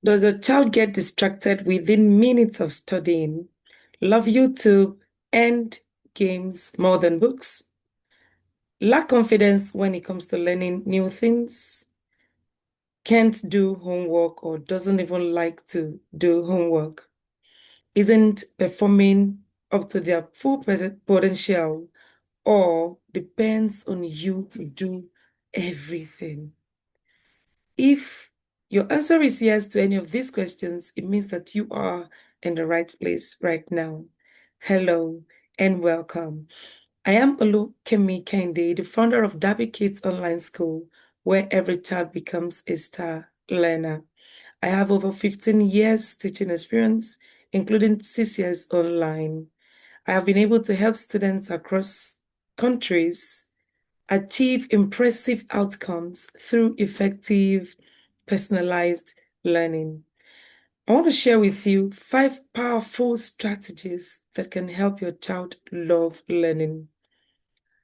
Does a child get distracted within minutes of studying? Love YouTube and games more than books? Lack confidence when it comes to learning new things? Can't do homework or doesn't even like to do homework? Isn't performing up to their full potential or depends on you to do everything? If your answer is yes to any of these questions, it means that you are in the right place right now. Hello and welcome. I am Olukemi Kende, the founder of Derby Kids Online School, where every child becomes a star learner. I have over 15 years teaching experience, including 6 years online. I have been able to help students across countries achieve impressive outcomes through effective, personalized learning. I want to share with you 5 powerful strategies that can help your child love learning.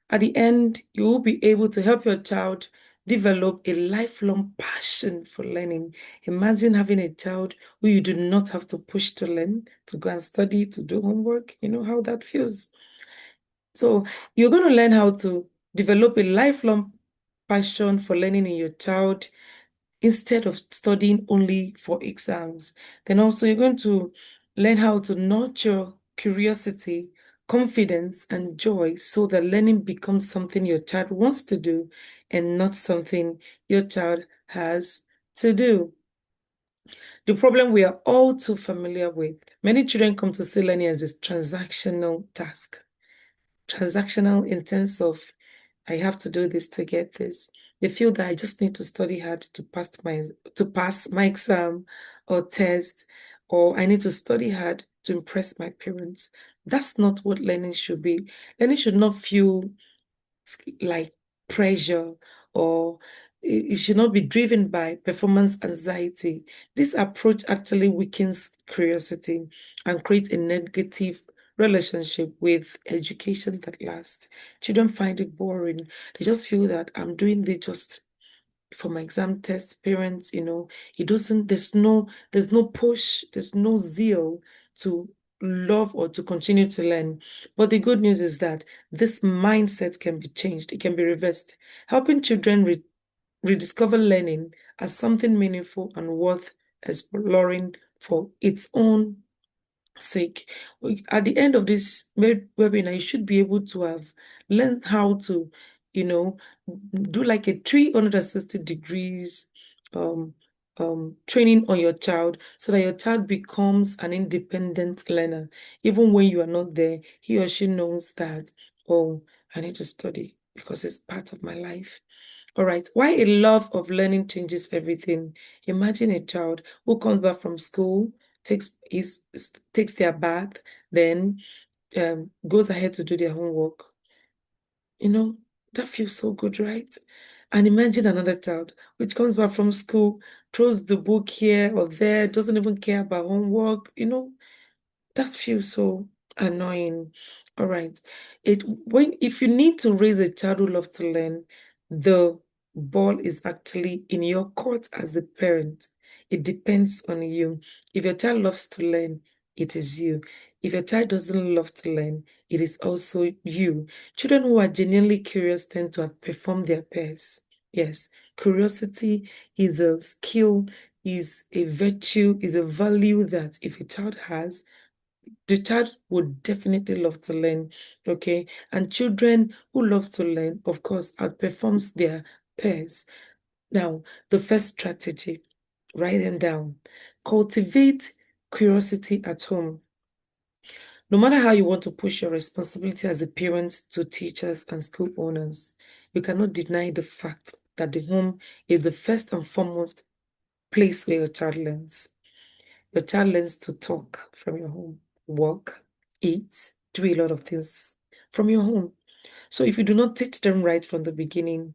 At the end, you will be able to help your child develop a lifelong passion for learning. Imagine having a child who you do not have to push to learn, to go and study, to do homework. You know how that feels. So you're going to learn how to develop a lifelong passion for learning in your child instead of studying only for exams. Then also you're going to learn how to nurture curiosity, confidence, and joy so that learning becomes something your child wants to do and not something your child has to do. The problem we are all too familiar with. Many children come to see learning as a transactional task. Transactional in terms of I have to do this to get this. They feel that I just need to study hard to pass my exam or test, or I need to study hard to impress my parents. That's not what learning should be. Learning should not feel like pressure, or it should not be driven by performance anxiety. This approach actually weakens curiosity and creates a negative relationship with education that lasts. Children find it boring. They just feel that I'm doing this just for my exam test. Parents, it doesn't, there's no push, there's no zeal to love or to continue to learn. But the good news is that this mindset can be changed, it can be reversed, helping children rediscover learning as something meaningful and worth exploring for its own sake. At the end of this webinar, you should be able to have learned how to, you know, do like a 360 degrees um, training on your child so that your child becomes an independent learner. Even when you are not there, he or she knows that, oh, I need to study because it's part of my life. All right. Why a love of learning changes everything. Imagine a child who comes back from school, takes their bath, then goes ahead to do their homework. You know, that feels so good, right? And imagine another child which comes back from school, throws the book here or there, doesn't even care about homework. That feels so annoying. All right. If you need to raise a child who loves to learn, the ball is actually in your court as the parent. It depends on you. If your child loves to learn, it is you. If your child doesn't love to learn, it is also you. Children who are genuinely curious tend to outperform their peers. Yes, curiosity is a skill, is a virtue, is a value that if a child has, the child would definitely love to learn, okay? And children who love to learn, of course, outperforms their peers. Now, the first strategy, write them down. Cultivate curiosity at home. No matter how you want to push your responsibility as a parent to teachers and school owners, you cannot deny the fact that the home is the first and foremost place where your child learns. Your child learns to talk from your home, walk, eat, do a lot of things from your home. So if you do not teach them right from the beginning,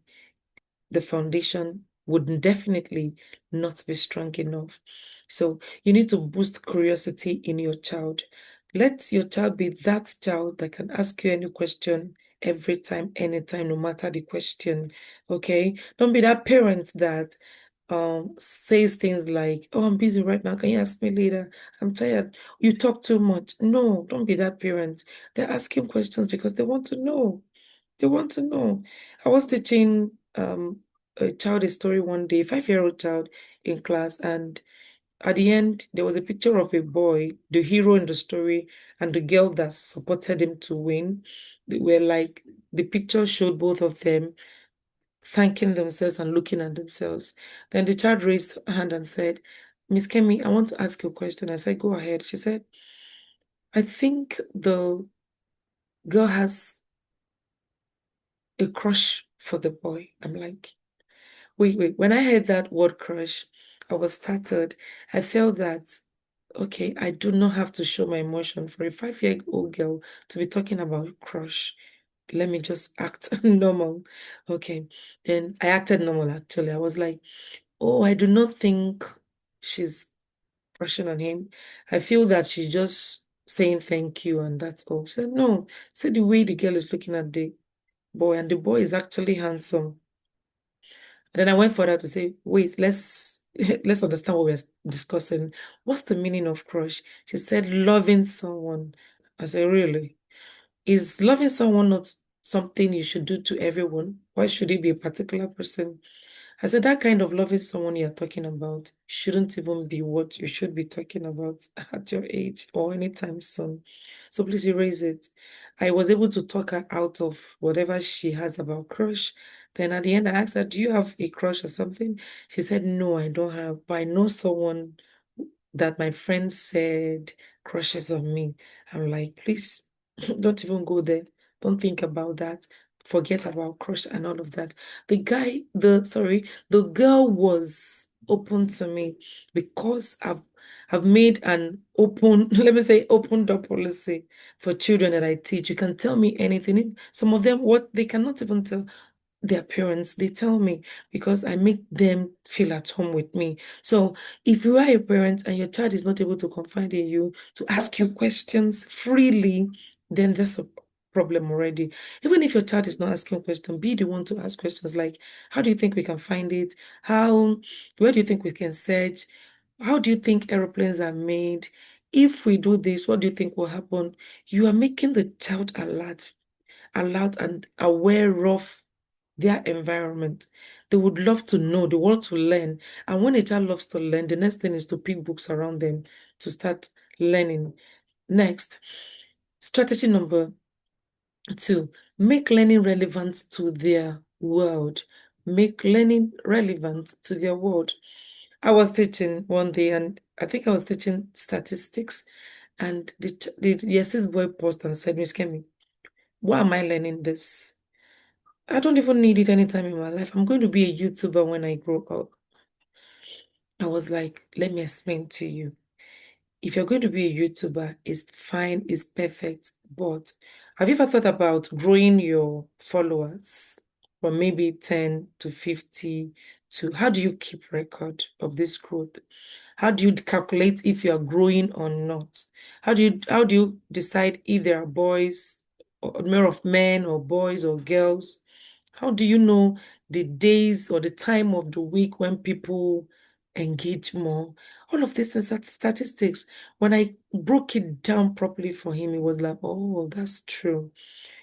the foundation would definitely not be strong enough. So you need to boost curiosity in your child. Let your child be that child that can ask you any question every time, anytime, no matter the question. Okay? Don't be that parent that says things like, "Oh, I'm busy right now. Can you ask me later? I'm tired. You talk too much." No, don't be that parent. They're asking questions because they want to know. They want to know. I was teaching a child a story one day, 5-year-old child in class, and at the end there was a picture of a boy, the hero in the story, and the girl that supported him to win. They were like, the picture showed both of them thanking themselves and looking at themselves. Then the child raised her hand and said, "Miss Kemi, I want to ask you a question." I said, "Go ahead." She said, "I think the girl has a crush for the boy." I'm like, wait. When I heard that word crush, I was startled. I felt that, okay, I do not have to show my emotion for a 5-year-old girl to be talking about crush. Let me just act normal. Okay. Then I acted normal actually. I was like, "Oh, I do not think she's crushing on him. I feel that she's just saying thank you and that's all." She said, "No, see the way the girl is looking at the boy, and the boy is actually handsome." And then I went further to say, "Wait, let's let's understand what we're discussing. What's the meaning of crush?" She said, "Loving someone." I said, "Really? Is loving someone not something you should do to everyone? Why should it be a particular person?" I said, "That kind of loving someone you're talking about shouldn't even be what you should be talking about at your age or anytime soon. So please erase it." I was able to talk her out of whatever she has about crush. Then at the end, I asked her, "Do you have a crush or something?" She said, "No, I don't have, but I know someone that my friend said crushes on me." I'm like, "Please, don't even go there. Don't think about that. Forget about crush and all of that." The girl was open to me because I've made an open, let me say, open door policy for children that I teach. You can tell me anything. Some of them, what they cannot even tell their parents, they tell me because I make them feel at home with me. So if you are a parent and your child is not able to confide in you, to ask you questions freely, then there's a problem already. Even if your child is not asking questions, be the one to ask questions like, "How do you think we can find it? Where do you think we can search? How do you think aeroplanes are made? If we do this, what do you think will happen?" You are making the child alert and aware of their environment. They would love to know, they want to learn. And when a child loves to learn, the next thing is to pick books around them to start learning. Next, strategy number 2, make learning relevant to their world. Make learning relevant to their world. I was teaching one day, and I think I was teaching statistics, and the boy paused and said, "Miss Kemi, why am I learning this? I don't even need it anytime in my life. I'm going to be a YouTuber when I grow up." I was like, "Let me explain to you. If you're going to be a YouTuber, it's fine, it's perfect. But have you ever thought about growing your followers from maybe 10 to 50 to how do you keep record of this growth? How do you calculate if you are growing or not? How do you decide if there are boys or more of men or boys or girls? How do you know the days or the time of the week when people engage more? All of this is statistics. When I broke it down properly for him, it was like, "Oh, that's true."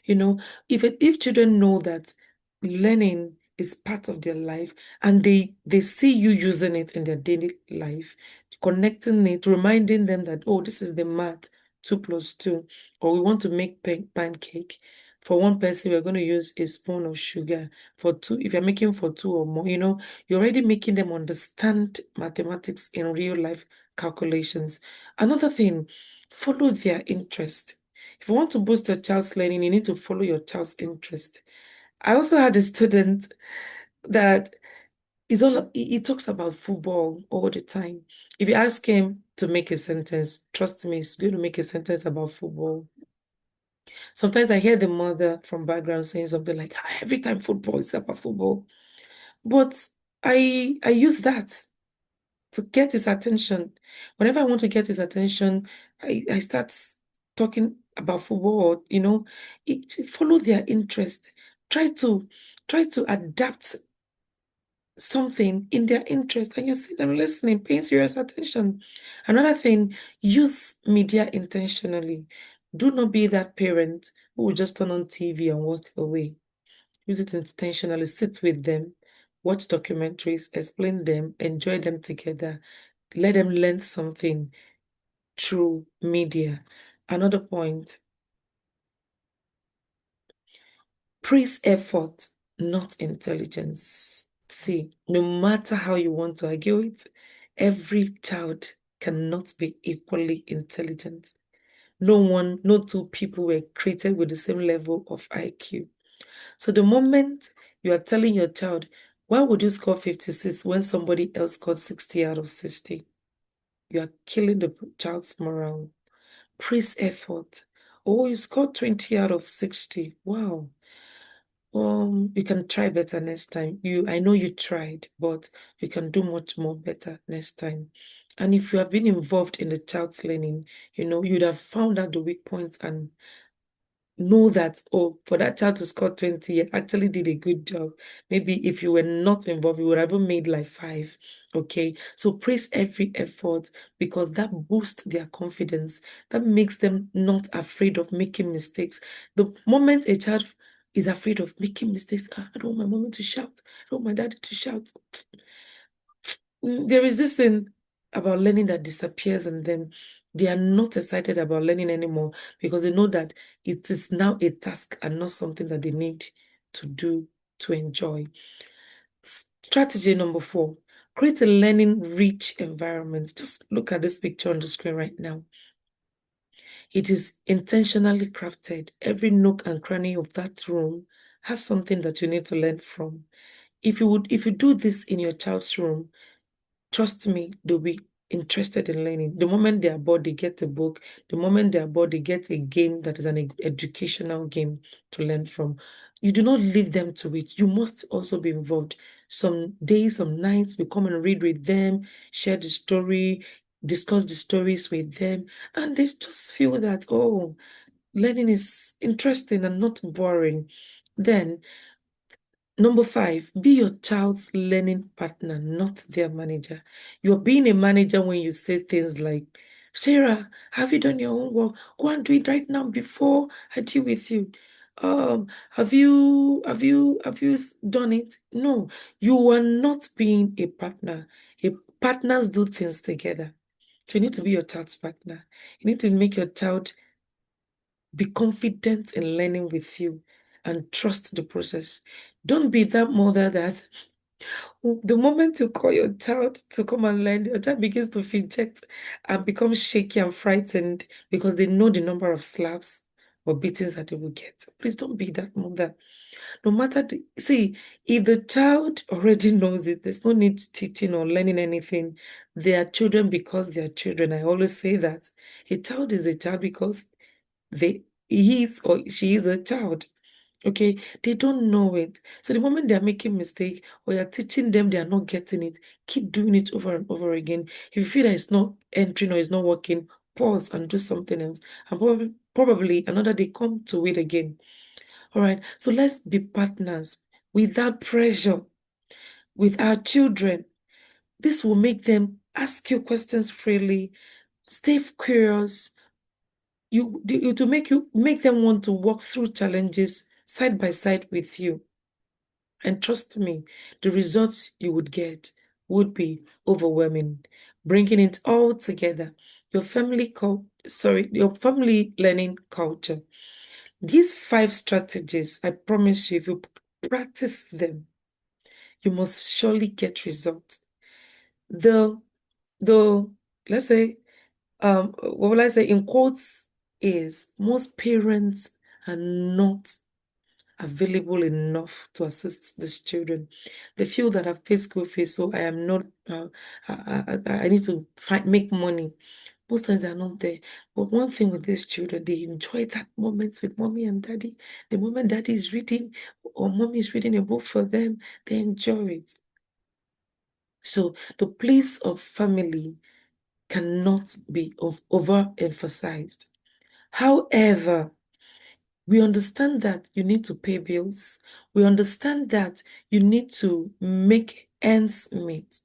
You know, if children know that learning is part of their life and they see you using it in their daily life, connecting it, reminding them that, "Oh, this is the math, 2 plus 2, or we want to make pancake. For one person, we're going to use a spoon of sugar. For two, if you're making for two or more, you're already making them understand mathematics in real life calculations." Another thing, follow their interest. If you want to boost your child's learning, you need to follow your child's interest. I also had a student that he talks about football all the time. If you ask him to make a sentence, trust me, he's going to make a sentence about football. Sometimes I hear the mother from background saying something like, "Ah, every time football is about football." But I use that to get his attention. Whenever I want to get his attention, I start talking about football, or, follow their interest. Try to adapt something in their interest and you see them listening, paying serious attention. Another thing, use media intentionally. Do not be that parent who will just turn on TV and walk away. Use it intentionally. Sit with them, watch documentaries, explain them, enjoy them together. Let them learn something through media. Another point, praise effort, not intelligence. See, no matter how you want to argue it, every child cannot be equally intelligent. No two people were created with the same level of IQ. So the moment you are telling your child, why would you score 56 when somebody else scored 60 out of 60? You are killing the child's morale. Praise effort. Oh, you scored 20 out of 60. Wow. You can try better next time. I know you tried, but you can do much more better next time. And if you have been involved in the child's learning, you'd have found out the weak points and know that, oh, for that child to score 20, you actually did a good job. Maybe if you were not involved, you would have made like 5. Okay. So praise every effort because that boosts their confidence. That makes them not afraid of making mistakes. The moment a child is afraid of making mistakes, I don't want my mom to shout. I don't want my daddy to shout. There is this thing about learning that disappears in them. They are not excited about learning anymore because they know that it is now a task and not something that they need to do to enjoy. Strategy number 4, create a learning rich environment. Just look at this picture on the screen right now. It is intentionally crafted. Every nook and cranny of that room has something that you need to learn from. If you do this in your child's room, trust me, they'll be interested in learning. The moment they are bored, they get a book. The moment they are bored, they get a game that is an educational game to learn from. You do not leave them to it. You must also be involved. Some days, some nights, we come and read with them, share the story, discuss the stories with them, and they just feel that, oh, learning is interesting and not boring. Then number 5, be your child's learning partner, not their manager. You're being a manager when you say things like, Sarah, have you done your homework? Go and do it right now before I deal with you. Have you done it? No, you are not being a partner. Partners do things together. So you need to be your child's partner. You need to make your child be confident in learning with you and trust the process. Don't be that mother that the moment you call your child to come and learn, your child begins to fidget and become shaky and frightened because they know the number of slaps or beatings that they will get. Please don't be that mother. No matter see, if the child already knows it, there's no need teaching or learning anything. They are children because they are children. I always say that a child is a child because he is or she is a child. Okay, they don't know it. So the moment they are making mistake or you're teaching them, they are not getting it. Keep doing it over and over again. If you feel that it's not entering or it's not working, pause and do something else. And probably another day come to it again. All right. So let's be partners without pressure with our children. This will make them ask you questions freely, stay curious. To make them want to walk through challenges side by side with you. And trust me, the results you would get would be overwhelming. Bringing it all together, your family learning culture. These 5 strategies, I promise you, if you practice them, you must surely get results. The let's say, what will I say in quotes is most parents are not available enough to assist these children. They feel that I've paid school fees, so I am not. I need to make money. Most times they are not there. But one thing with these children, they enjoy that moment with mommy and daddy. The moment daddy is reading or mommy is reading a book for them, they enjoy it. So the place of family cannot be overemphasized. However, we understand that you need to pay bills. We understand that you need to make ends meet.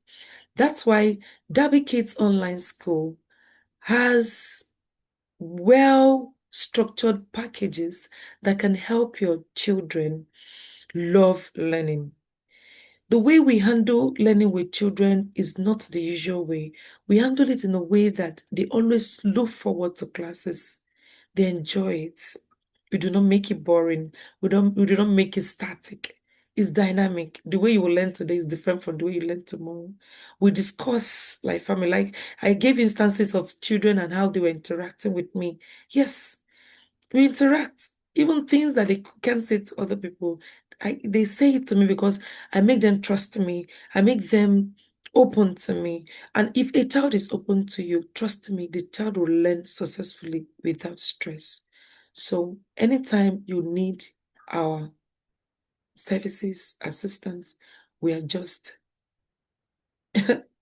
That's why Derby Kids Online School has well-structured packages that can help your children love learning. The way we handle learning with children is not the usual way. We handle it in a way that they always look forward to classes. They enjoy it. We do not make it boring. We do not make it static. It's dynamic. The way you will learn today is different from the way you learn tomorrow. We discuss like family. Like I gave instances of children and how they were interacting with me. Yes, we interact. Even things that they can't say to other people, they say it to me because I make them trust me. I make them open to me. And if a child is open to you, trust me, the child will learn successfully without stress. So anytime you need our services, assistance, we are just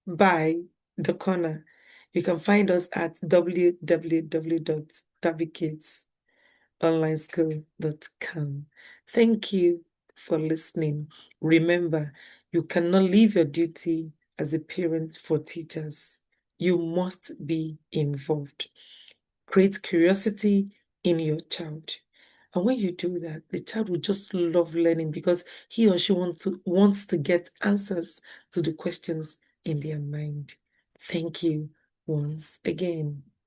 by the corner. You can find us at www.davikidsonlineschool.com. Thank you for listening. Remember, you cannot leave your duty as a parent for teachers. You must be involved. Create curiosity in your child. And when you do that, the child will just love learning because he or she wants to get answers to the questions in their mind. Thank you once again.